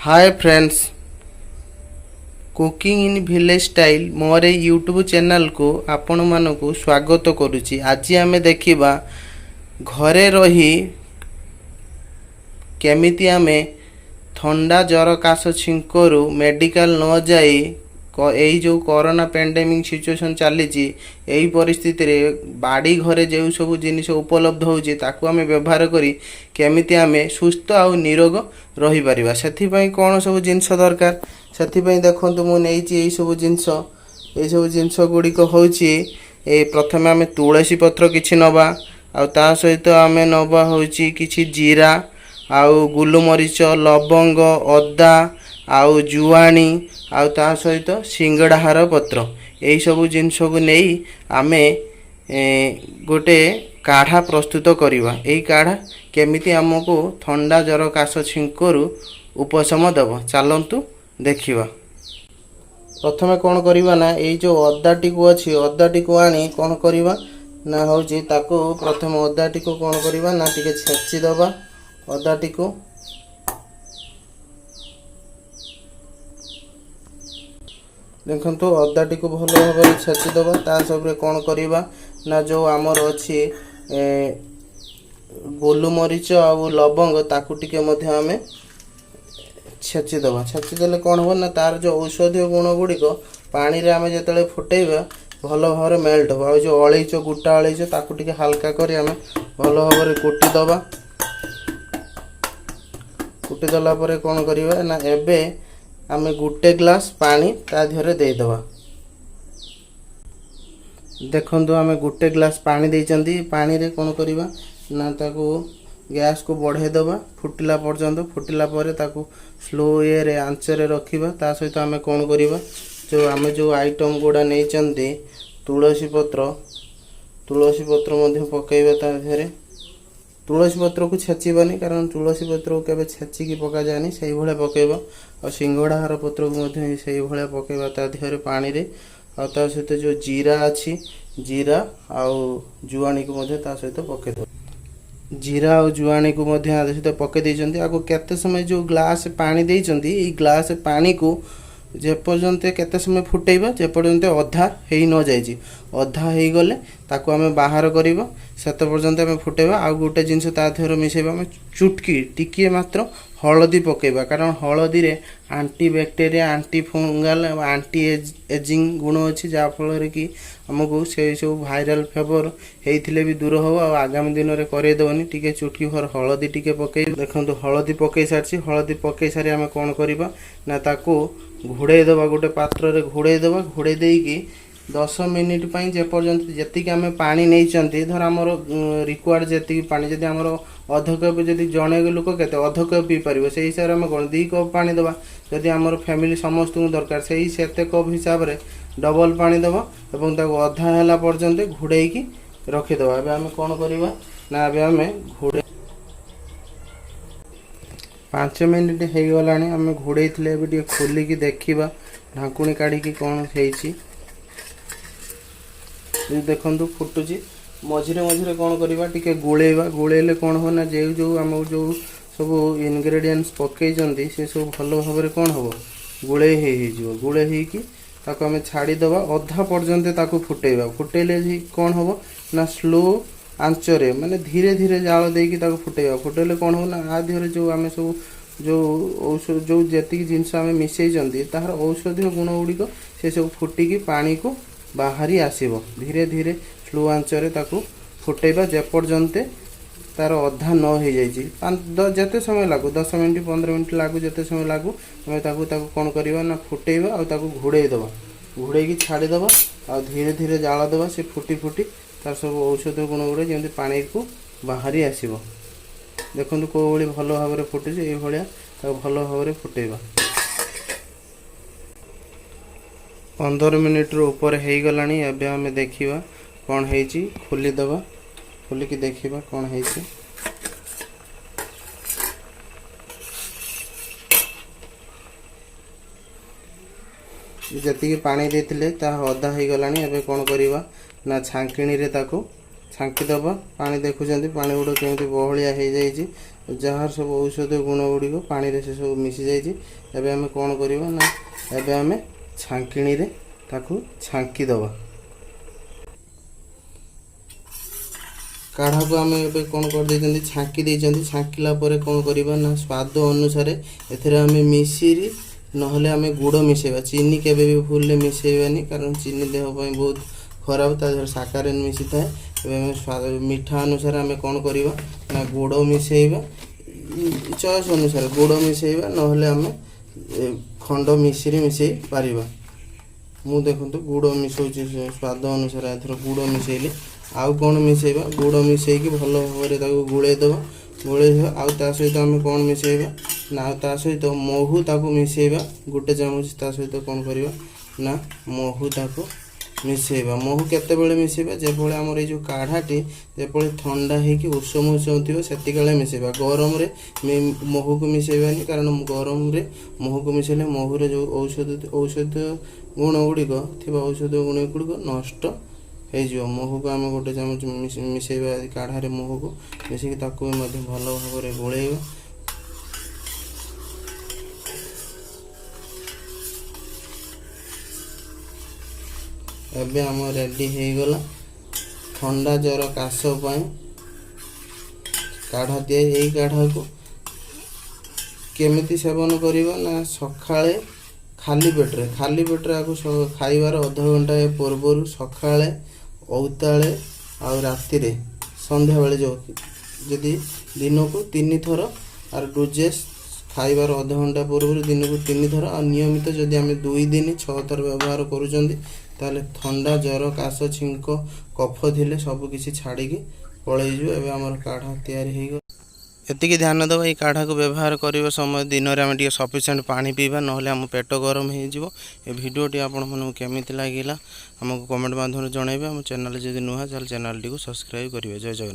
Hi friends, cooking in village style more YouTube channel को आपण मानकु स्वागत करुच्ची। आज आमे देखिबा घरे रही केमिति आमे थंडा जर काश छिंकरु मेडिकल न जाई यही जो कोरोना पेंडेमिक सिचुएशन चली यही परिस्थिति रे बाड़ी घरे जो सब जिनिस उपलब्ध होची ताकू आमे व्यवहार करी केमिति आमे सुस्थ आ निरोग रही परिबा। सेथि पई कोन सब जिनिस दरकार सेथि पई देखंतु मु नेइची एई सब जिनिस गुडी को होची। ए प्रथमे आमे तुलसी पत्र किछि नबा आ ता सहित आमे नबा होची किछि जीरा आउ गुलमरीच लवंग अदा आउ जुआणी आउ ता सहित सिंगड़ाहार पत्र यही सब जिनिस को नहीं आमे गोटे काढ़ा प्रस्तुत करिबा। एई काढ़ा केमिति हमको ठंडा जर काश छिंकरु उपशम देव चलंतु देखिबा। प्रथमे कौन करिबा ना एई जो अदाटी को अछि अदाटी को आनी कौन करिबा ना होची ताको प्रथम अदाटी को कौन करिबा ना टिके छेची दबा। अदाटी को देखंतु अदाटी को भल भाव छेची दबा। ता सब कौन करिबा ना जो आमर अछि गोलमरीच और लवंग ताकू टिके मध्य आमे छेची दबा। छेची देले कौन हो ना तार जो औषधीय गुण गुड़ी को पानी रे आमे जेतले फुटेबा भल भाव मेल्ट हो। और जो अलैच गुटा अलैच ताकू टिके हल्का करी आमे भल भाव कुटी दबा। कुटी दला परे कौन करिबा ना एबे आमे गुटे ग्लास पानी ता धरे दे दबा। देखंतु आमे गुटे ग्लास पानी देइचंदी। पानी रे कौन करिबा ना ताकू गैस को बढ़े दबा फुटिला पर्यंत। फुटिला परे ताकू स्लो रे आंच रे रखिबा। ता सहित आमे कौन करिबा जो आमे जो आइटम गुडा नेइचंदी तुलसी पत्र मध्य पकेइबा। ता धरे तुलसी पत्र को छेचिबानी कारण तुलसी पत्र को केबे छेचिकी पका जानी सही भले पकेइबा। और सिंगड़ाहार पत्र को मध्य सही भले पकेइबा ता धरे पानी रे। और ता सहित जो जीरा अछि जीरा आउ जुआणी को मध्य ता सहित पके दो। जीरा और जुआणी को मध्य आ सहित पके देइचंदी। आको केते समय जो ग्लास पानी देइचंदी ई ग्लास पानी को जे पर्यंत केते समय फुटेइबा जे पर्यंत अधा हेई न जायछि। अधा हेई गले ताको आमे बाहर करिबा सेते पर्यंत आमे फुटेबा। आ गोटे जिंस ता थेरो मिसेबा आमे चुटकी टिकिए मात्र हळदी पकेबा कारण हळदी रे anti bacteria anti fungal anti ageing गुण अछि जा फल रे कि हमको से सब वायरल फेवर हेइथिले भी दूर हो। आ आगामी दिन रे करे दवनी टिके चुटकी भर हळदी टिके पके देखंतु हळदी पके सारछि। हळदी पके सारी आमे कोन करिबा ना ताको घोड़े दबा गोटे पात्र रे घोड़े दबा। घोड़े देकी 10 मिनिट पई जे पर्यंत जति आमे पानी नै चंती धर हमर रिक्वायर्ड जति पानी जति हमर अध कप जति जणे लोक केते अध कप पी परिबो सेही हिसाब रे हम कोन 2 कप पानी दबा। जति हमर फैमिली समस्त को दरकार सेही सेते कप हिसाब रे डबल पानी दबा एवं ताको अधा हला पर्यंत घोड़े की रखि दबा। एबे हम कोन करिबा ना एबे हम घोड़े 5 मिनिट हे गलानी आमे घोड़े थिले एबे टी खोली की देखिबा ढाकुणी काढी की कोन हेइची। देखंतु फुटुची मझिरे मझिरे कौन करिबा टिके गुळेबा। गुळेले कौन हो ना जे जो हम जो सब इंग्रेडिएंट्स पके जंदी से सब भलो भाबरे कौन हो गुळे हे जिवो। गुळे हे की ताको हमें छाड़ी दबा अधा पर्यंत ताको फुटेबा। फुटेले जी कौन हो ना स्लो आंच रे माने धीरे धीरे जाळ देकी ताको फुटेबा। फुटेले कौन हो ना आ धीरे जो हमें सब जो औषध जो जति जिंस हमें मिसई जंदी तार औषधीय गुण गुडी को से सब फुटी की पानी को बाहरी आसीबो। धीरे धीरे स्लो आंच रे ताको फुटेबा जे पर्यंत तार अधा न हो जाइछि। जते समय लागू 10 मिनिट 15 मिनिट लागू जते समय लागू हमें ताको कोन करिबा ना फुटेबा और ताको घोड़े दबा। घोड़े की छाड़ी दबा और धीरे धीरे जाळ दबा से फुटी फुटी तार सब औषधीय गुण गुडे जेंति पानी को बाहरी आसीबो। देखंतु को भली भलो भाबरे फुटुछि ए भलिया ताको भलो भाबरे फुटेबा। 15 मिनिट रो ऊपर हे गलानी। एबे हमें देखिबा कोन हेछि खोली दबा। खोली की देखिबा कोन हेछि। जति पानी देथिले ता अधा हे गलानी। एबे कोन करिबा ना छांकिणी रे ताको छांकी दबा। पानी देखुचंदी पानी गुडो केमति बहलिया हे जाइछि ଯାହାର ସବୁ ଔଷଧୀୟ ଗୁଣ ଗୁଡ଼ିକ ପାଣିରେ ସେ ସବୁ ମିଶି ଯାଇଛି। ଏବେ ଆମେ କ'ଣ କରିବା ନା ଏବେ ଆମେ ଛାଙ୍କିଣିରେ ତାକୁ ଛାଙ୍କି ଦେବା। କାଢ଼ାକୁ ଆମେ ଏବେ କ'ଣ କରିଦେଇଛନ୍ତି, ଛାଙ୍କି ଦେଇଛନ୍ତି। ଛାଙ୍କିଲା ପରେ କ'ଣ କରିବା ନା ସ୍ୱାଦ ଅନୁସାରେ ଏଥିରେ ଆମେ ମିଶିରି ନହେଲେ ଆମେ ଗୁଡ଼ ମିଶାଇବା। ଚିନି କେବେ ବି ଭୁଲରେ ମିଶାଇବାନି, କାରଣ ଚିନି ଦେହ ପାଇଁ ବହୁତ ଖରାପ, ତା ଦେହରେ ସାକାରିନ୍ ମିଶିଥାଏ। ଏବେ ଆମେ ମିଠା ଅନୁସାରେ ଆମେ କ'ଣ କରିବା ନା ଗୁଡ଼ ମିଶାଇବା, ଚଏସ୍ ଅନୁସାରେ ଗୁଡ଼ ମିଶାଇବା, ନହେଲେ ଆମେ ଖଣ୍ଡ ମିଶିରି ମିଶାଇ ପାରିବା। ମୁଁ ଦେଖନ୍ତୁ ଗୁଡ଼ ମିଶାଉଛି, ସ୍ୱାଦ ଅନୁସାରେ ଏଥର ଗୁଡ଼ ମିଶାଇଲି। ଆଉ କ'ଣ ମିଶାଇବା, ଗୁଡ଼ ମିଶାଇକି ଭଲ ଭାବରେ ତାକୁ ଗୋଳେଇ ଦେବା। ଆଉ ତା ସହିତ ଆମେ କ'ଣ ମିଶାଇବା ନା ଆଉ ତା ସହିତ ମହୁ ତାକୁ ମିଶାଇବା। ଗୋଟେ ଚାମଚ ତା ସହିତ କ'ଣ କରିବା ନା ମହୁ ତାକୁ ମିଶାଇବା। ମହୁ କେତେବେଳେ ମିଶାଇବା, ଯେତେବେଳେ ଆମର ଏଇ ଯେଉଁ କାଢ଼ାଟି ଯେତେବେଳେ ଥଣ୍ଡା ହେଇକି ଉଷୁମ ଥିବ ସେତିକିବେଳେ ମିଶାଇବା। ଗରମରେ ମହୁକୁ ମିଶାଇବାନି, କାରଣ ଗରମରେ ମହୁକୁ ମିଶାଇଲେ ମହୁରେ ଯେଉଁ ଔଷଧ ଗୁଣ ଗୁଡ଼ିକ ଥିବା ଔଷଧୀୟ ଗୁଣ ଗୁଡ଼ିକ ନଷ୍ଟ ହେଇଯିବ। ମହୁକୁ ଆମେ ଗୋଟେ ଚାମଚ ମିଶାଇବା କାଢ଼ାରେ, ମହୁକୁ ମିଶାଇକି ତାକୁ ବି ମଧ୍ୟ ଭଲ ଭାବରେ ଗୋଳେଇବା। ଏବେ ଆମ ରେଡ଼ି ହେଇଗଲା ଥଣ୍ଡା ଜ୍ୱର କାଶ ପାଇଁ କାଢ଼ା ତିଆରି। ଏଇ କାଢ଼ାକୁ କେମିତି ସେବନ କରିବା ନା ସକାଳେ ଖାଲି ପେଟରେ ଆକୁ ଖାଇବାର ଅଧଘଣ୍ଟା ପୂର୍ବରୁ ସକାଳେ, ଔତାଳେ ଆଉ ରାତିରେ ସନ୍ଧ୍ୟାବେଳେ ଯଦି ଦିନକୁ 3 ଥର ଆର ଡୋଜେସ୍ ଖାଇବାର ଅଧଘଣ୍ଟା ପୂର୍ବରୁ ଦିନକୁ 3 ଥର, ଆଉ ନିୟମିତ ଯଦି ଆମେ 2 ଦିନ 6 ଥର ବ୍ୟବହାର କରୁଛନ୍ତି ତାହେଲେ ଥଣ୍ଡା ଜ୍ୱର କାଶ ଛିଙ୍କ କଫ ଥିଲେ ସବୁକିଛି ଛାଡ଼ିକି ପଳେଇଯିବ। ଏବେ ଆମର କାଢ଼ା ତିଆରି ହେଇଗଲା। ଏତିକି ଧ୍ୟାନ ଦେବା, ଏଇ କାଢ଼ାକୁ ବ୍ୟବହାର କରିବା ସମୟ ଦିନରେ ଆମେ ଟିକେ ସଫିସିଏଣ୍ଟ ପାଣି ପିଇବା, ନହେଲେ ଆମ ପେଟ ଗରମ ହେଇଯିବ। ଏ ଭିଡ଼ିଓଟି ଆପଣମାନଙ୍କୁ କେମିତି ଲାଗିଲା ଆମକୁ କମେଣ୍ଟ ମାଧ୍ୟମରେ ଜଣାଇବେ। ଆମ ଚ୍ୟାନେଲ୍ ଯଦି ନୂଆ ତାହେଲେ ଚ୍ୟାନେଲଟିକୁ ସବସ୍କ୍ରାଇବ୍ କରିବେ। ଜୟ ଜଗନ୍ନାଥ।